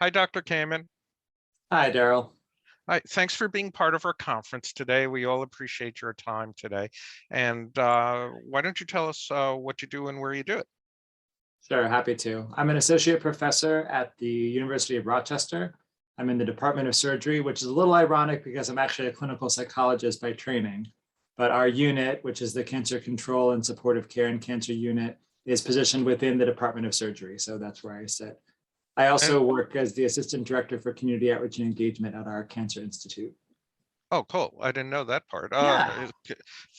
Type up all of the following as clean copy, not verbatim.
Hi, Dr. Kamen. Hi, Daryl. Hi, thanks for being part of our conference today. We all appreciate your time today. And why don't you tell us what you do and where you do it? Sure, happy to. I'm an associate professor at the University of Rochester. I'm in the Department of Surgery, which is a little ironic because I'm actually a clinical psychologist by training. But our unit, which is the Cancer Control and Supportive Care and Cancer Unit, is positioned within the Department of Surgery. So that's where I sit. I And also work as the Assistant Director for Community Outreach and Engagement at our Cancer Institute. oh, cool. I didn't know that part. Yeah.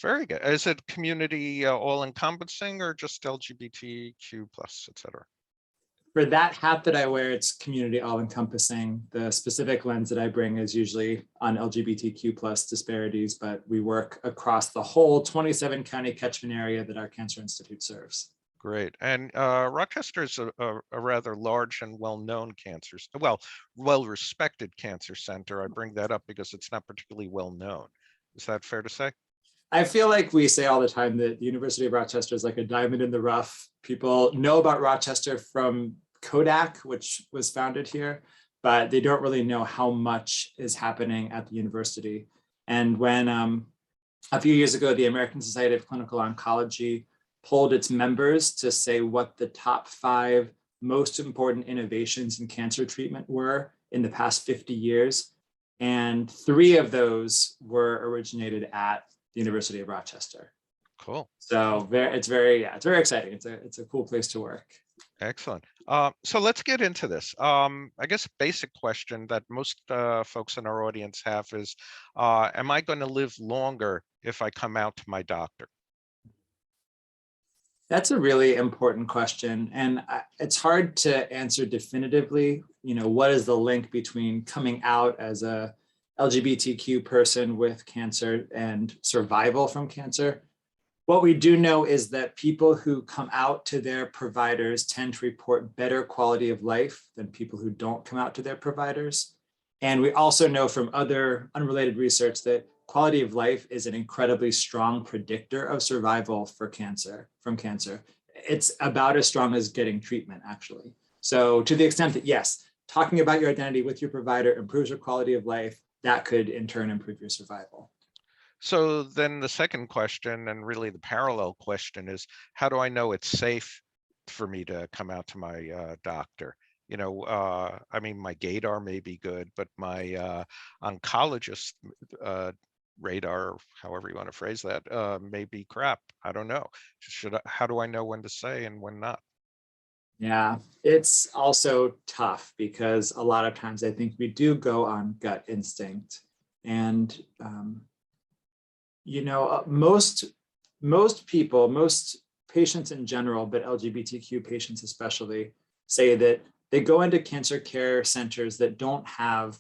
Very good. Is it community all-encompassing or just LGBTQ plus, et cetera? For that hat that I wear, it's community all-encompassing. The specific lens that I bring is usually on LGBTQ plus disparities, but we work across the whole 27 county catchment area that our Cancer Institute serves. Great. And Rochester is a rather large and well-known well-respected cancer center. I bring that up because it's not particularly well-known. Is that fair to say? I feel like we say all the time that the University of Rochester is like a diamond in the rough. People know about Rochester from Kodak, which was founded here, but they don't really know how much is happening at the university. And when a few years ago, the American Society of Clinical Oncology polled its members to say what the top 5 most important innovations in cancer treatment were in the past 50 years. And 3 of those were originated at the University of Rochester. Cool. So it's very exciting. It's a cool place to work. Excellent. So let's get into this. I guess a basic question that most folks in our audience have is, am I going to live longer if I come out to my doctor? That's a really important question. And it's hard to answer definitively, what is the link between coming out as a LGBTQ person with cancer and survival from cancer? What we do know is that people who come out to their providers tend to report better quality of life than people who don't come out to their providers. And we also know from other unrelated research that quality of life is an incredibly strong predictor of survival from cancer. It's about as strong as getting treatment, actually. So to the extent that, yes, talking about your identity with your provider improves your quality of life, that could in turn improve your survival. So then the second question, and really the parallel question, is how do I know it's safe for me to come out to my doctor? I mean, my gaydar may be good, but my oncologist radar, however you want to phrase that, may be crap. I don't know. How do I know when to say and when not? Yeah, it's also tough because a lot of times I think we do go on gut instinct. And most people, most patients in general, but LGBTQ patients especially, say that they go into cancer care centers that don't have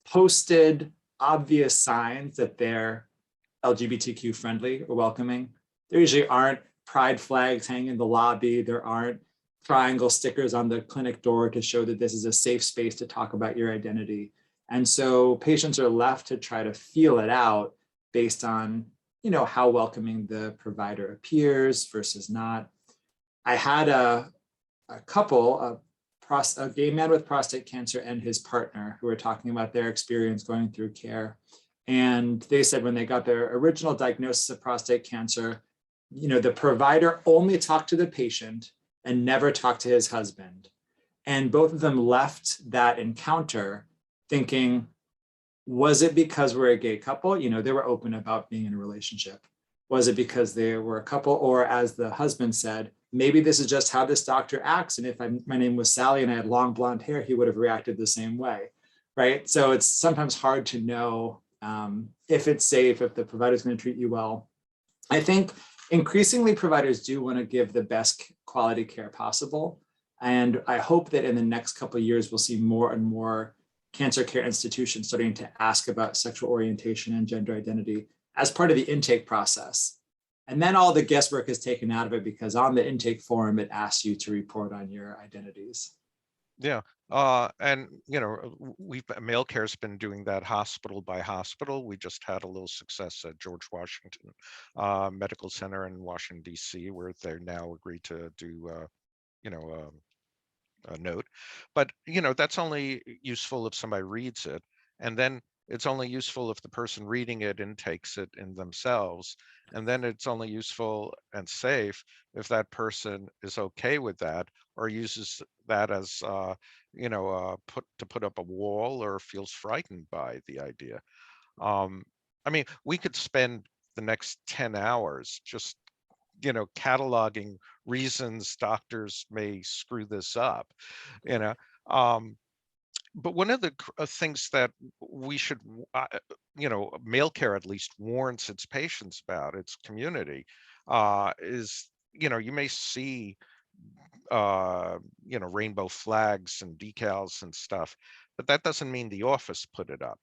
posted obvious signs that they're LGBTQ friendly or welcoming. There usually aren't pride flags hanging in the lobby. There aren't triangle stickers on the clinic door to show that this is a safe space to talk about your identity. And so patients are left to try to feel it out based on, how welcoming the provider appears versus not. I had a couple, a gay man with prostate cancer and his partner who were talking about their experience going through care. And they said when they got their original diagnosis of prostate cancer, the provider only talked to the patient and never talked to his husband. And both of them left that encounter thinking, was it because we're a gay couple? They were open about being in a relationship. Was it because they were a couple? Or as the husband said, maybe this is just how this doctor acts. And if my name was Sally and I had long blonde hair, he would have reacted the same way, right? So it's sometimes hard to know if it's safe, if the provider is going to treat you well. I think increasingly providers do want to give the best quality care possible. And I hope that in the next couple of years, we'll see more and more cancer care institutions starting to ask about sexual orientation and gender identity as part of the intake process. And then all the guesswork is taken out of it because on the intake form, it asks you to report on your identities. Yeah. And Malecare been doing that hospital by hospital. We just had a little success at George Washington Medical Center in Washington, D.C., where they're now agreed to do, note. But, that's only useful if somebody reads it. And then it's only useful if the person reading it intakes it in themselves. And then it's only useful and safe if that person is okay with that or uses that as, put up a wall or feels frightened by the idea. Um, I mean, we could spend the next 10 hours just, cataloging reasons doctors may screw this up, you know. Um, but one of the things that we should, Malecare at least warns its patients about, its community, is, you may see, rainbow flags and decals and stuff, but that doesn't mean the office put it up.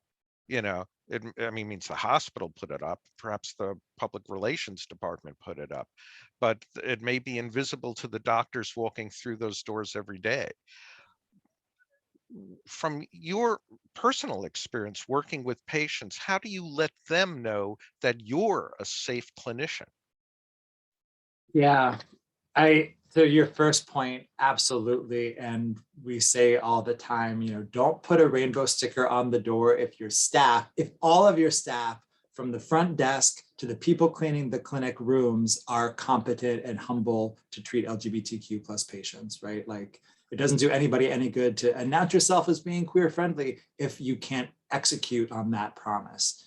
Means the hospital put it up, perhaps the public relations department put it up, but it may be invisible to the doctors walking through those doors every day. From your personal experience working with patients, how do you let them know that you're a safe clinician? Yeah, to your first point, absolutely. And we say all the time, don't put a rainbow sticker on the door if all of your staff from the front desk to the people cleaning the clinic rooms are competent and humble to treat LGBTQ plus patients, right? Like, it doesn't do anybody any good to announce yourself as being queer friendly if you can't execute on that promise.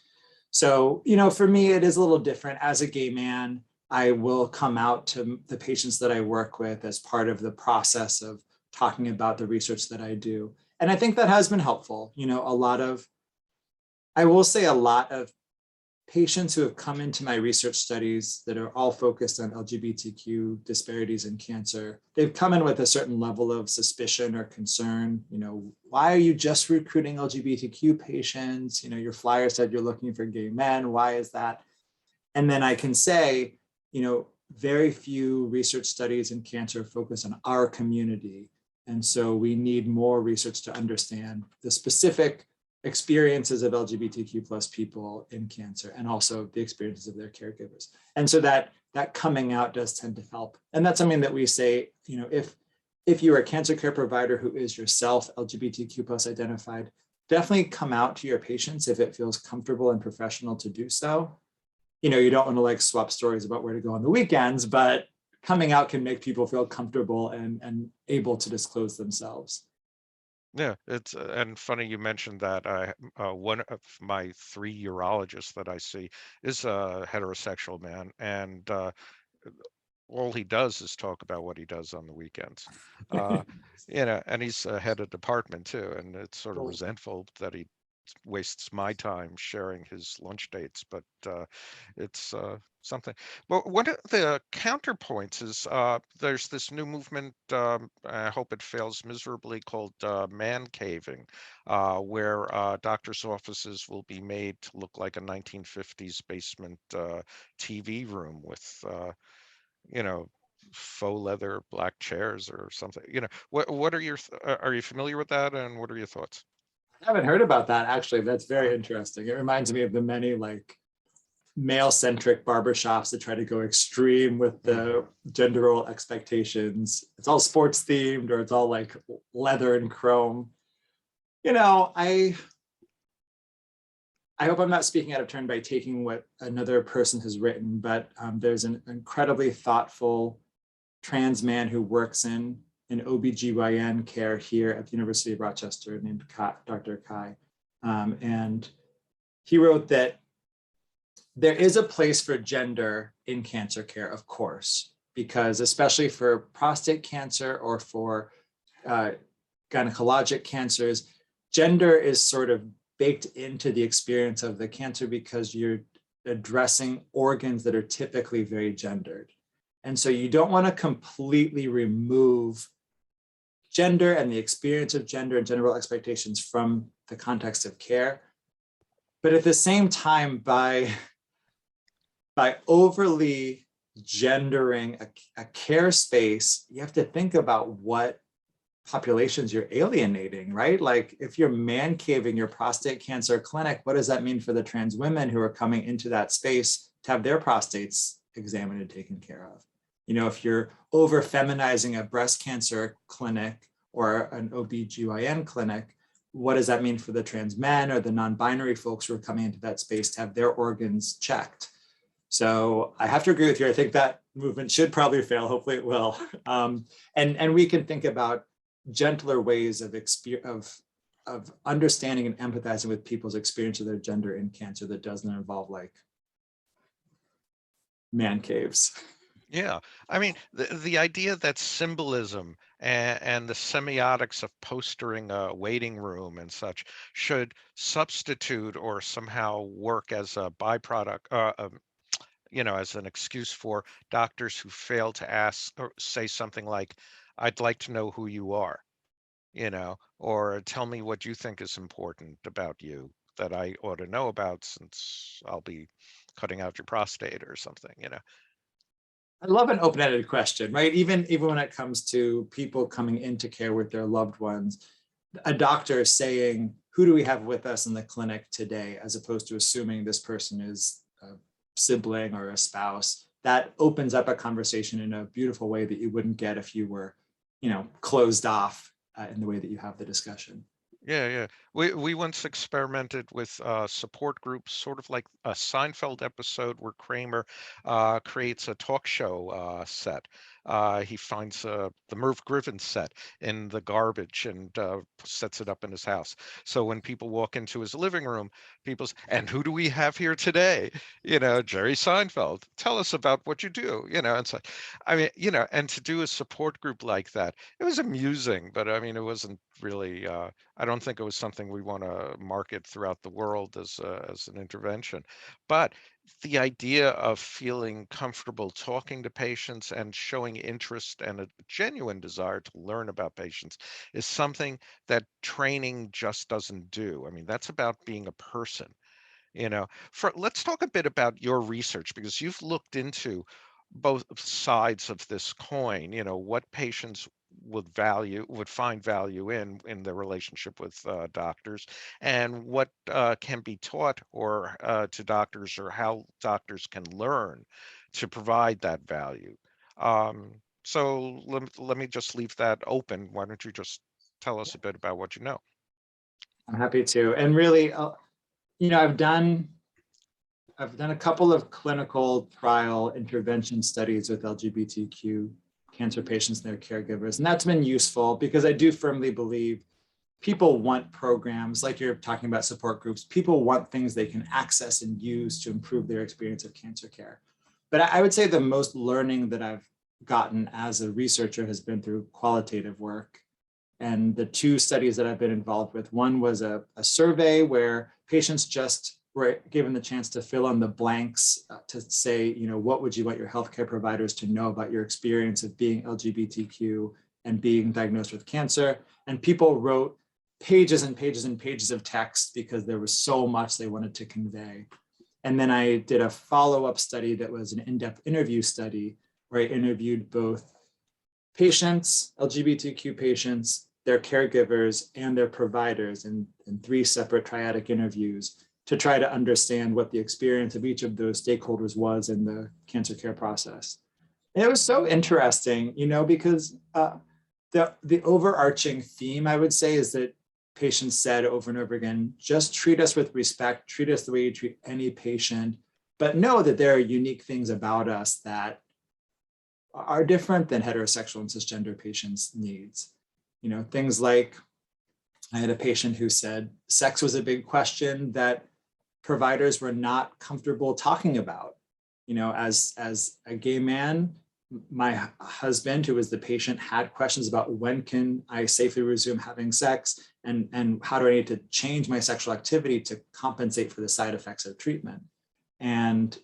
So, for me, it is a little different. As a gay man, I will come out to the patients that I work with as part of the process of talking about the research that I do. And I think that has been helpful. I will say a lot of patients who have come into my research studies that are all focused on LGBTQ disparities in cancer, they've come in with a certain level of suspicion or concern. Why are you just recruiting LGBTQ patients? Your flyer said you're looking for gay men. Why is that? And then I can say, very few research studies in cancer focus on our community. And so we need more research to understand the specific experiences of LGBTQ plus people in cancer and also the experiences of their caregivers. And so that coming out does tend to help. And that's something that we say, if you're a cancer care provider who is yourself LGBTQ plus identified, definitely come out to your patients if it feels comfortable and professional to do so. You don't want to swap stories about where to go on the weekends, but coming out can make people feel comfortable and able to disclose themselves. Yeah, it's and funny you mentioned that. One of my 3 urologists that I see is a heterosexual man, and all he does is talk about what he does on the weekends. Uh, and he's a head of department too, and it's sort of resentful that he wastes my time sharing his lunch dates, but it's something. Well, one of the counterpoints is there's this new movement, I hope it fails miserably, called man caving, where doctors' offices will be made to look like a 1950s basement TV room with, you know, faux leather black chairs or something. What are are you familiar with that, and what are your thoughts? I haven't heard about that, actually. That's very interesting. It reminds me of the many male-centric barbershops that try to go extreme with the gender role expectations. It's all sports themed, or it's all leather and chrome. I hope I'm not speaking out of turn by taking what another person has written, but there's an incredibly thoughtful trans man who works in OBGYN care here at the University of Rochester named Dr. Kai. And he wrote that there is a place for gender in cancer care, of course, because especially for prostate cancer or for gynecologic cancers, gender is sort of baked into the experience of the cancer because you're addressing organs that are typically very gendered. And so you don't want to completely remove gender and the experience of gender and gender role expectations from the context of care. But at the same time, by overly gendering a care space, you have to think about what populations you're alienating, right? Like, if you're man caving your prostate cancer clinic, what does that mean for the trans women who are coming into that space to have their prostates examined and taken care of? If you're over feminizing a breast cancer clinic or an OB/GYN clinic, what does that mean for the trans men or the non-binary folks who are coming into that space to have their organs checked? So I have to agree with you. I think that movement should probably fail. Hopefully it will. And we can think about gentler ways of understanding and empathizing with people's experience of their gender in cancer that doesn't involve like man caves. Yeah, I mean, the idea that symbolism and the semiotics of postering a waiting room and such should substitute or somehow work as a byproduct, as an excuse for doctors who fail to ask or say something like, "I'd like to know who you are," or "Tell me what you think is important about you that I ought to know about since I'll be cutting out your prostate or something. I love an open-ended question, right? Even when it comes to people coming into care with their loved ones, a doctor saying, who do we have with us in the clinic today, as opposed to assuming this person is a sibling or a spouse, that opens up a conversation in a beautiful way that you wouldn't get if you were, closed off in the way that you have the discussion. Yeah. We once experimented with support groups, sort of like a Seinfeld episode where Kramer creates a talk show set. He finds the Merv Griffin set in the garbage and sets it up in his house. So when people walk into his living room, and who do we have here today? Jerry Seinfeld. Tell us about what you do. And so, I mean, and to do a support group like that, it was amusing, but I mean, it wasn't really. I don't think it was something we want to market throughout the world as an intervention. But the idea of feeling comfortable talking to patients and showing interest and a genuine desire to learn about patients is something that training just doesn't do. I mean, that's about being a person. Let's talk a bit about your research because you've looked into both sides of this coin, what patients would find value in their relationship with doctors, and what can be taught or to doctors, or how doctors can learn to provide that value. So let me just leave that open. Why don't you just tell us a bit about what you know? I'm happy to. And really, I've done a couple of clinical trial intervention studies with LGBTQ cancer patients and their caregivers, and that's been useful because I do firmly believe people want programs like you're talking about, support groups. People want things they can access and use to improve their experience of cancer care. But I would say the most learning that I've gotten as a researcher has been through qualitative work. And the two studies that I've been involved with, one was a survey where patients just were given the chance to fill in the blanks to say, what would you want your healthcare providers to know about your experience of being LGBTQ and being diagnosed with cancer? And people wrote pages and pages and pages of text because there was so much they wanted to convey. And then I did a follow-up study that was an in-depth interview study where I interviewed both patients, LGBTQ patients, their caregivers, and their providers in three separate triadic interviews to try to understand what the experience of each of those stakeholders was in the cancer care process. And it was so interesting, because the overarching theme, I would say, is that patients said over and over again, just treat us with respect, treat us the way you treat any patient, but know that there are unique things about us that are different than heterosexual and cisgender patients' needs. Things like, I had a patient who said sex was a big question that providers were not comfortable talking about. As a gay man, my husband, who was the patient, had questions about when can I safely resume having sex, and how do I need to change my sexual activity to compensate for the side effects of treatment. And,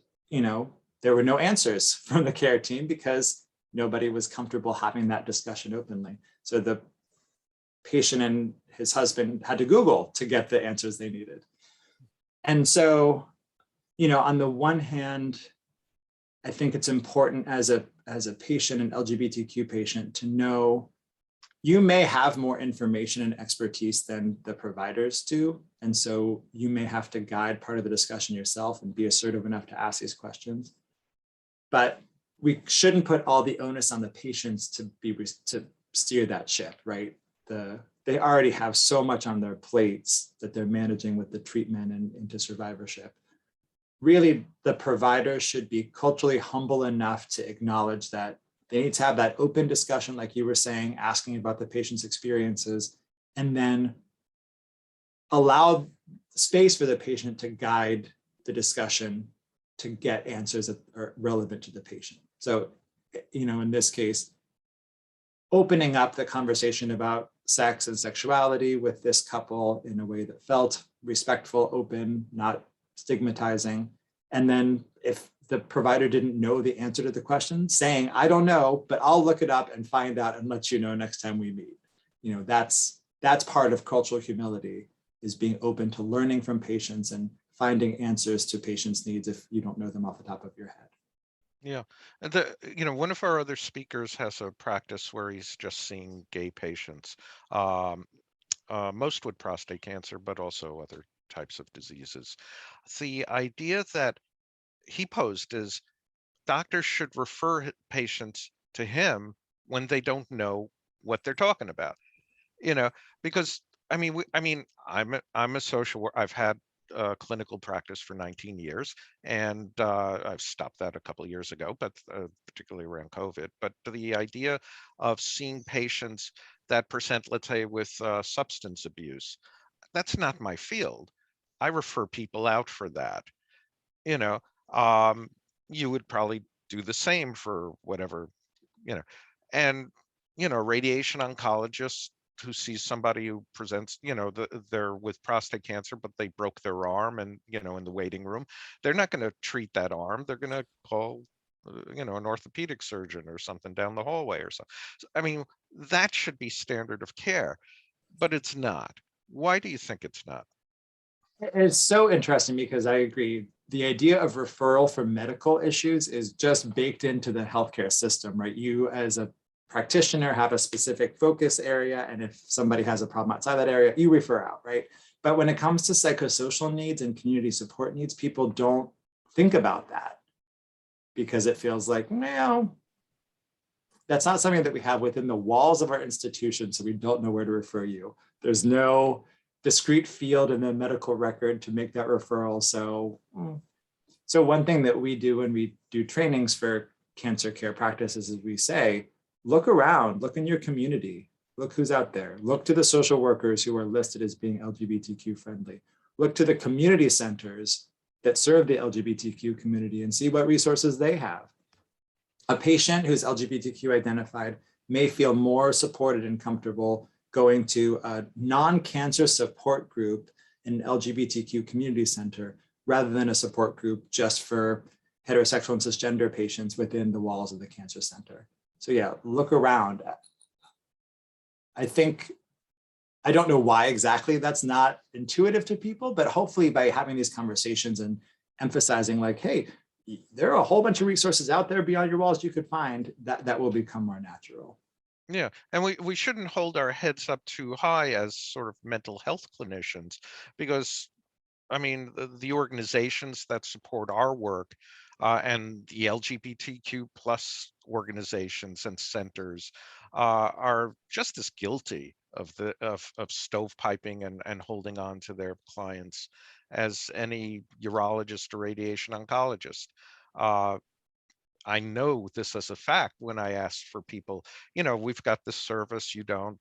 there were no answers from the care team because nobody was comfortable having that discussion openly. So the patient and his husband had to Google to get the answers they needed. And so, on the one hand, I think it's important as a patient, an LGBTQ patient, to know you may have more information and expertise than the providers do. And so you may have to guide part of the discussion yourself and be assertive enough to ask these questions. But we shouldn't put all the onus on the patients to steer that ship, right? they already have so much on their plates that they're managing with the treatment and into survivorship. Really, the provider should be culturally humble enough to acknowledge that they need to have that open discussion, like you were saying, asking about the patient's experiences, and then allow space for the patient to guide the discussion to get answers that are relevant to the patient. So, in this case, opening up the conversation about sex and sexuality with this couple in a way that felt respectful, open, not stigmatizing. And then if the provider didn't know the answer to the question, saying, I don't know, but I'll look it up and find out and let you know next time we meet. That's part of cultural humility, is being open to learning from patients and finding answers to patients' needs if you don't know them off the top of your head. Yeah. And one of our other speakers has a practice where he's just seeing gay patients, most with prostate cancer, but also other types of diseases. The idea that he posed is doctors should refer patients to him when they don't know what they're talking about, because I'm a social worker. I've had clinical practice for 19 years, and I've stopped that a couple of years ago, but particularly around COVID. But the idea of seeing patients that present, let's say, with substance abuse, that's not my field. I refer people out for that. You know, um, you would probably do the same for whatever, you know, and radiation oncologist who sees somebody who presents, they're with prostate cancer, but they broke their arm, and in the waiting room, they're not going to treat that arm. They're going to call, an orthopedic surgeon or something down the hallway or something. I mean, that should be standard of care, but it's not. Why do you think it's not? It's so interesting because I agree. The idea of referral for medical issues is just baked into the healthcare system, right? You as a practitioner have a specific focus area, and if somebody has a problem outside that area, you refer out, right? But when it comes to psychosocial needs and community support needs, people don't think about that because it feels like, well, that's not something that we have within the walls of our institution, so we don't know where to refer you. There's no discrete field in the medical record to make that referral. So one thing that we do when we do trainings for cancer care practices is we say, look around, look in your community, look who's out there, look to the social workers who are listed as being LGBTQ friendly, look to the community centers that serve the LGBTQ community and see what resources they have. A patient who's LGBTQ identified may feel more supported and comfortable going to a non-cancer support group in an LGBTQ community center rather than a support group just for heterosexual and cisgender patients within the walls of the cancer center. So yeah, look around. I don't know why exactly that's not intuitive to people, but hopefully by having these conversations and emphasizing like, hey, there are a whole bunch of resources out there beyond your walls you could find, that will become more natural. Yeah, and we shouldn't hold our heads up too high as sort of mental health clinicians, because I mean, the organizations that support our work, and the LGBTQ plus organizations and centers, are just as guilty of stovepiping and holding on to their clients as any urologist or radiation oncologist. Uh, I know this as a fact when I ask for people, we've got this service, you don't,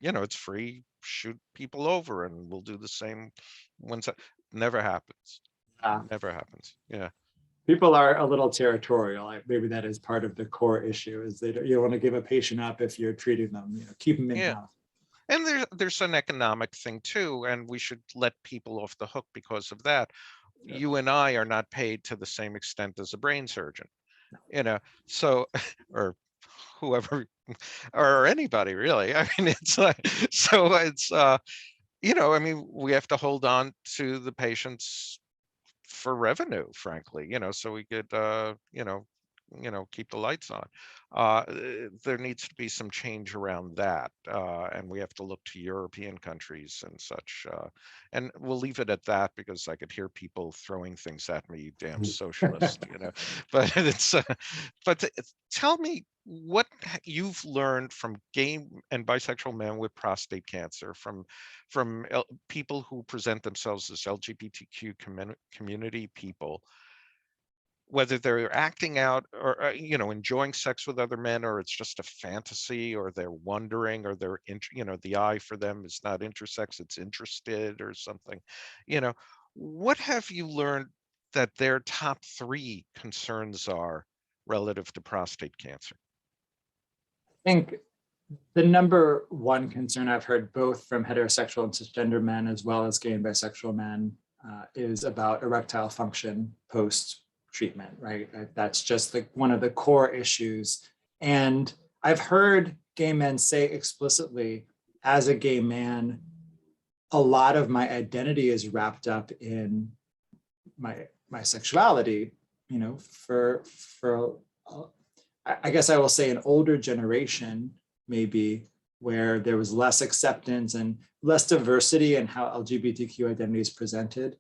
it's free, shoot people over and we'll do the same once. Never happens. Never happens. Yeah. People are a little territorial. Maybe that is part of the core issue, is you don't want to give a patient up if you're treating them, keep them Yeah. in-house. And there's an economic thing too, and we should let people off the hook because of that. Sure. You and I are not paid to the same extent as a brain surgeon, so, or whoever, or anybody really. I mean, it's like, so it's, I mean, we have to hold on to the patients for revenue, frankly, so we could, keep the lights on. There needs to be some change around that, and we have to look to European countries and such. And we'll leave it at that because I could hear people throwing things at me, "You damn socialist," But tell me what you've learned from gay and bisexual men with prostate cancer, from people who present themselves as LGBTQ community people, whether they're acting out or enjoying sex with other men, or it's just a fantasy, or they're wondering, or the eye for them is not intersex, it's interested or something. you know what have you learned that their top three concerns are relative to prostate cancer? I think the number one concern I've heard both from heterosexual and cisgender men, as well as gay and bisexual men, is about erectile function post treatment, right? That's just one of the core issues. And I've heard gay men say explicitly, as a gay man, a lot of my identity is wrapped up in my sexuality. For I guess I will say an older generation, maybe, where there was less acceptance and less diversity in how LGBTQ identity is presented,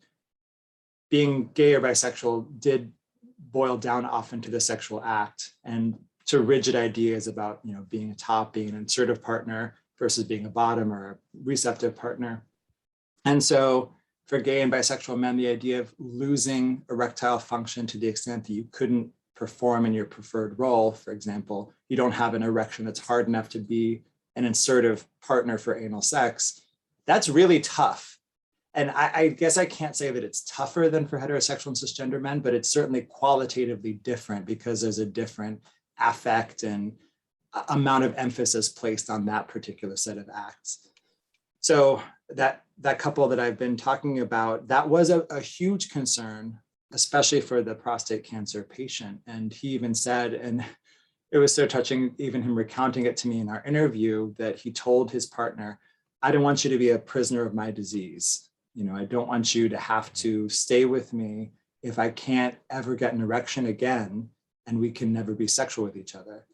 being gay or bisexual did boil down often to the sexual act and to rigid ideas about being a top, being an assertive partner versus being a bottom or a receptive partner. And so for gay and bisexual men, the idea of losing erectile function to the extent that you couldn't perform in your preferred role, for example, you don't have an erection that's hard enough to be an assertive partner for anal sex, that's really tough. And I guess I can't say that it's tougher than for heterosexual and cisgender men, but it's certainly qualitatively different because there's a different affect and amount of emphasis placed on that particular set of acts. So that couple that I've been talking about, that was a huge concern, especially for the prostate cancer patient. And he even said, and it was so touching, even him recounting it to me in our interview, that he told his partner, "I don't want you to be a prisoner of my disease. I don't want you to have to stay with me if I can't ever get an erection again and we can never be sexual with each other."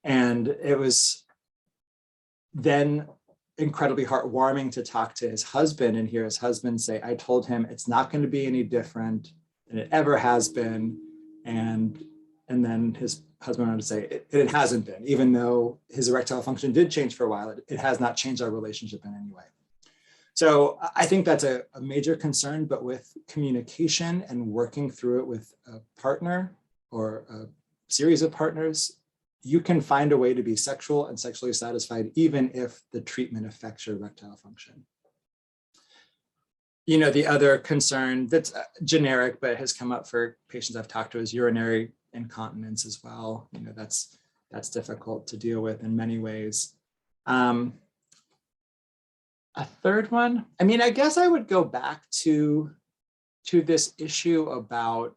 And it was then incredibly heartwarming to talk to his husband and hear his husband say, "I told him it's not going to be any different than it ever has been." And then his husband wanted to say, it hasn't been, even though his erectile function did change for a while, it has not changed our relationship in any way. So I think that's a major concern, but with communication and working through it with a partner or a series of partners, you can find a way to be sexual and sexually satisfied, even if the treatment affects your erectile function. The other concern that's generic, but has come up for patients I've talked to, is urinary incontinence as well. That's difficult to deal with in many ways. A third one, I guess I would go back to this issue about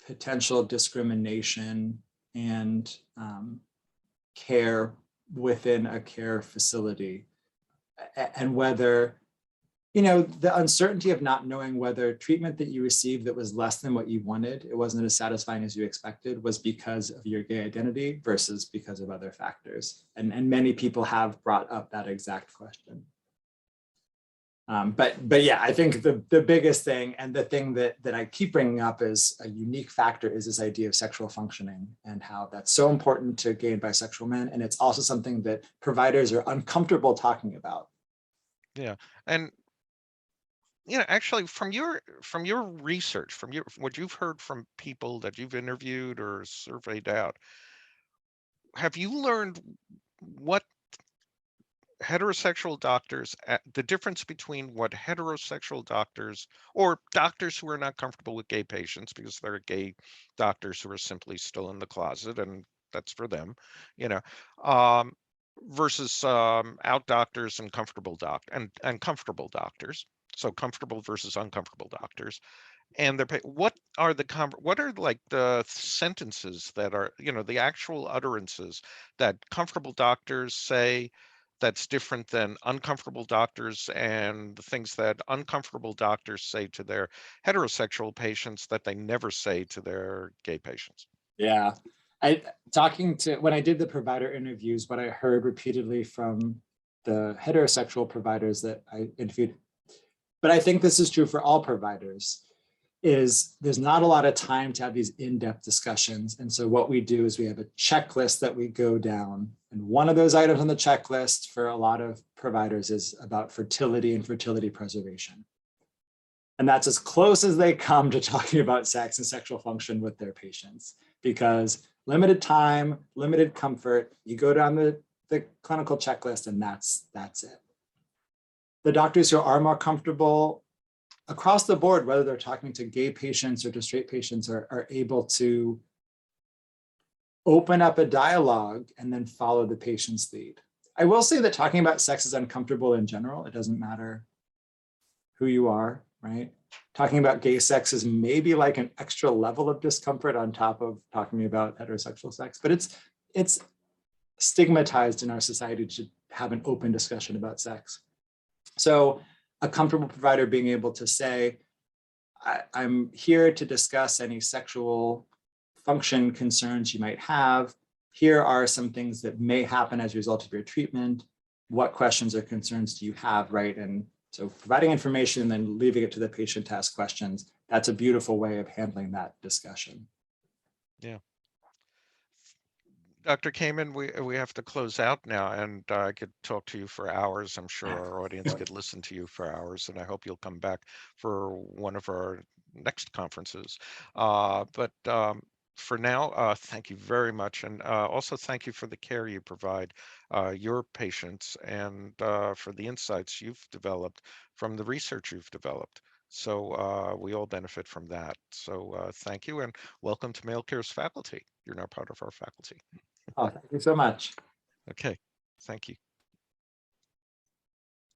potential discrimination and care within a care facility, and whether, the uncertainty of not knowing whether treatment that you received that was less than what you wanted, it wasn't as satisfying as you expected, was because of your gay identity versus because of other factors. And many people have brought up that exact question. But yeah, I think the biggest thing, and the thing that I keep bringing up as a unique factor, is this idea of sexual functioning and how that's so important to gay and bisexual men. And it's also something that providers are uncomfortable talking about. Yeah. And actually, from your research, from what you've heard from people that you've interviewed or surveyed out, have you learned what heterosexual doctors, the difference between what heterosexual doctors, or doctors who are not comfortable with gay patients, because there are gay doctors who are simply still in the closet, and that's for them, um, versus out doctors and comfortable comfortable doctors. So comfortable versus uncomfortable doctors, and what are like the sentences that are, the actual utterances that comfortable doctors say that's different than uncomfortable doctors, and the things that uncomfortable doctors say to their heterosexual patients that they never say to their gay patients? Yeah. When I did the provider interviews, what I heard repeatedly from the heterosexual providers that I interviewed, but I think this is true for all providers, is there's not a lot of time to have these in-depth discussions. And so what we do is we have a checklist that we go down. And one of those items on the checklist for a lot of providers is about fertility and fertility preservation. And that's as close as they come to talking about sex and sexual function with their patients, because limited time, limited comfort, you go down the clinical checklist and that's it. The doctors who are more comfortable across the board, whether they're talking to gay patients or to straight patients, are able to open up a dialogue and then follow the patient's lead. I will say that talking about sex is uncomfortable in general. It doesn't matter who you are, right? Talking about gay sex is maybe like an extra level of discomfort on top of talking about heterosexual sex, but it's stigmatized in our society to have an open discussion about sex. So a comfortable provider being able to say, I'm here to discuss any sexual function concerns you might have. Here are some things that may happen as a result of your treatment. What questions or concerns do you have, right? And so providing information and then leaving it to the patient to ask questions, that's a beautiful way of handling that discussion. Yeah. Dr. Kamen, we have to close out now, and I could talk to you for hours. I'm sure our audience could listen to you for hours, and I hope you'll come back for one of our next conferences. But for now, thank you very much, and also thank you for the care you provide your patients and for the insights you've developed from the research you've developed. So we all benefit from that. So thank you, and welcome to Mailcare's faculty. You're now part of our faculty. Oh, thank you so much. Okay, thank you.